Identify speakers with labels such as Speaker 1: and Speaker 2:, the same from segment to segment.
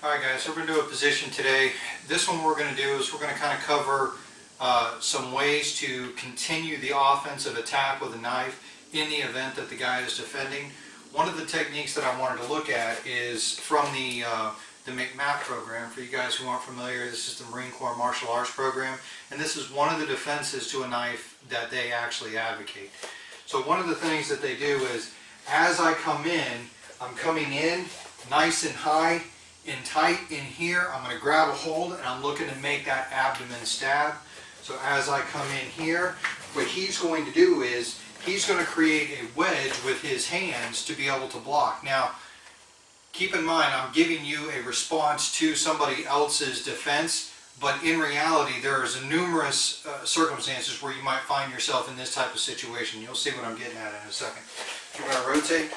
Speaker 1: Alright guys, so we're going to do a position today. This one we're going to do is we're going to kind of cover some ways to continue the offensive attack with a knife in the event that the guy is defending. One of the techniques that I wanted to look at is from the McMap program. For you guys who aren't familiar, this is the Marine Corps Martial Arts program, and this is one of the defenses to a knife that they actually advocate. So one of the things that they do is, as I come in, I'm coming in nice and high and tight in here. I'm going to grab a hold and I'm looking to make that abdomen stab. So as I come in here, what he's going to do is he's going to create a wedge with his hands to be able to block. Now, keep in mind, I'm giving you a response to somebody else's defense, but in reality, there's numerous circumstances where you might find yourself in this type of situation. You'll see what I'm getting at in a second. We're going to rotate.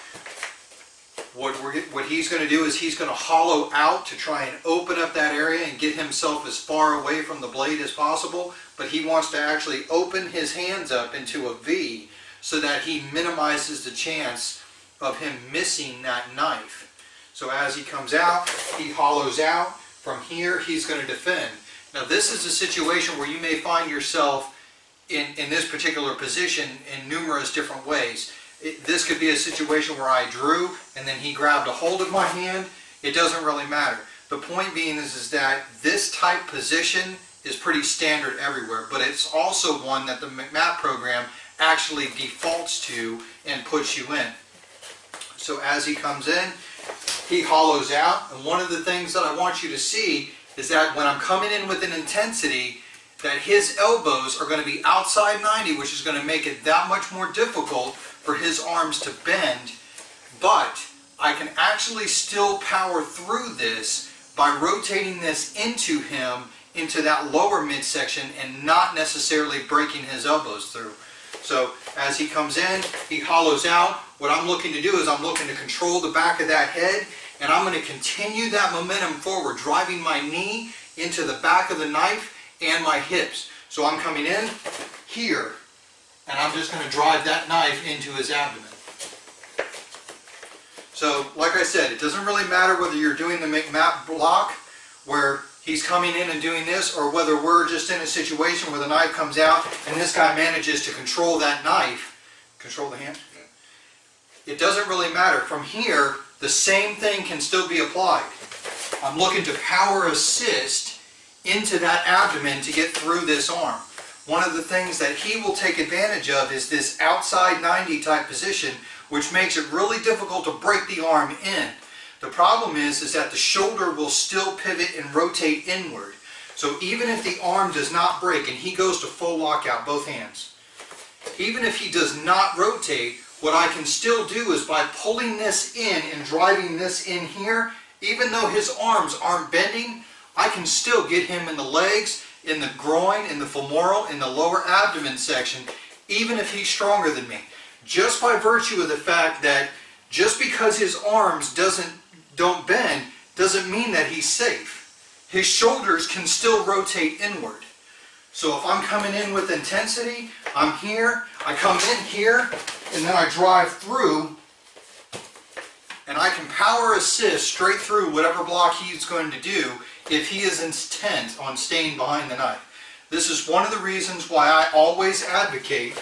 Speaker 1: What he's going to do is he's going to hollow out to try and open up that area and get himself as far away from the blade as possible, but he wants to actually open his hands up into a V so that he minimizes the chance of him missing that knife. So as he comes out, he hollows out. From here, he's going to defend. Now this is a situation where you may find yourself in this particular position in numerous different ways. This could be a situation where I drew and then he grabbed a hold of my hand. It doesn't really matter. The point being is that this type position is pretty standard everywhere, but it's also one that the McMap program actually defaults to and puts you in. So as he comes in, he hollows out, and one of the things that I want you to see is that when I'm coming in with an intensity, that his elbows are going to be outside 90, which is going to make it that much more difficult for his arms to bend, but I can actually still power through this by rotating this into him, into that lower midsection, and not necessarily breaking his elbows through. So as he comes in, he hollows out. What I'm looking to do is I'm looking to control the back of that head, and I'm going to continue that momentum forward, driving my knee into the back of the knife and my hips. So I'm coming in here, and I'm just going to drive that knife into his abdomen. So, like I said, it doesn't really matter whether you're doing the McMap block, where he's coming in and doing this, or whether we're just in a situation where the knife comes out and this guy manages to control that knife. Control the hand? It doesn't really matter. From here, the same thing can still be applied. I'm looking to power assist into that abdomen to get through this arm. One of the things that he will take advantage of is this outside 90 type position, which makes it really difficult to break the arm in. The problem is that the shoulder will still pivot and rotate inward. So even if the arm does not break and he goes to full lockout, both hands, even if he does not rotate, what I can still do is by pulling this in and driving this in here, even though his arms aren't bending, I can still get him in the legs, in the groin, in the femoral, in the lower abdomen section, even if he's stronger than me. Just by virtue of the fact that just because his arms don't bend doesn't mean that he's safe. His shoulders can still rotate inward. So if I'm coming in with intensity, I'm here, I come in here, and then I drive through, and I can power assist straight through whatever block he's going to do if he is intent on staying behind the knife. This is one of the reasons why I always advocate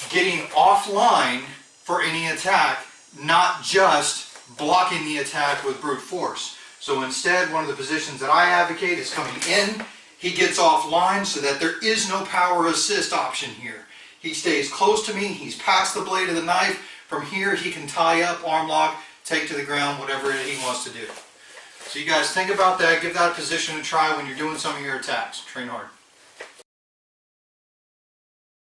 Speaker 1: getting offline for any attack, not just blocking the attack with brute force. So instead, one of the positions that I advocate is coming in. He gets offline so that there is no power assist option here. He stays close to me, he's past the blade of the knife. From here he can tie up, arm lock, take to the ground, whatever he wants to do. So you guys think about that, give that position a try when you're doing some of your attacks. Train hard.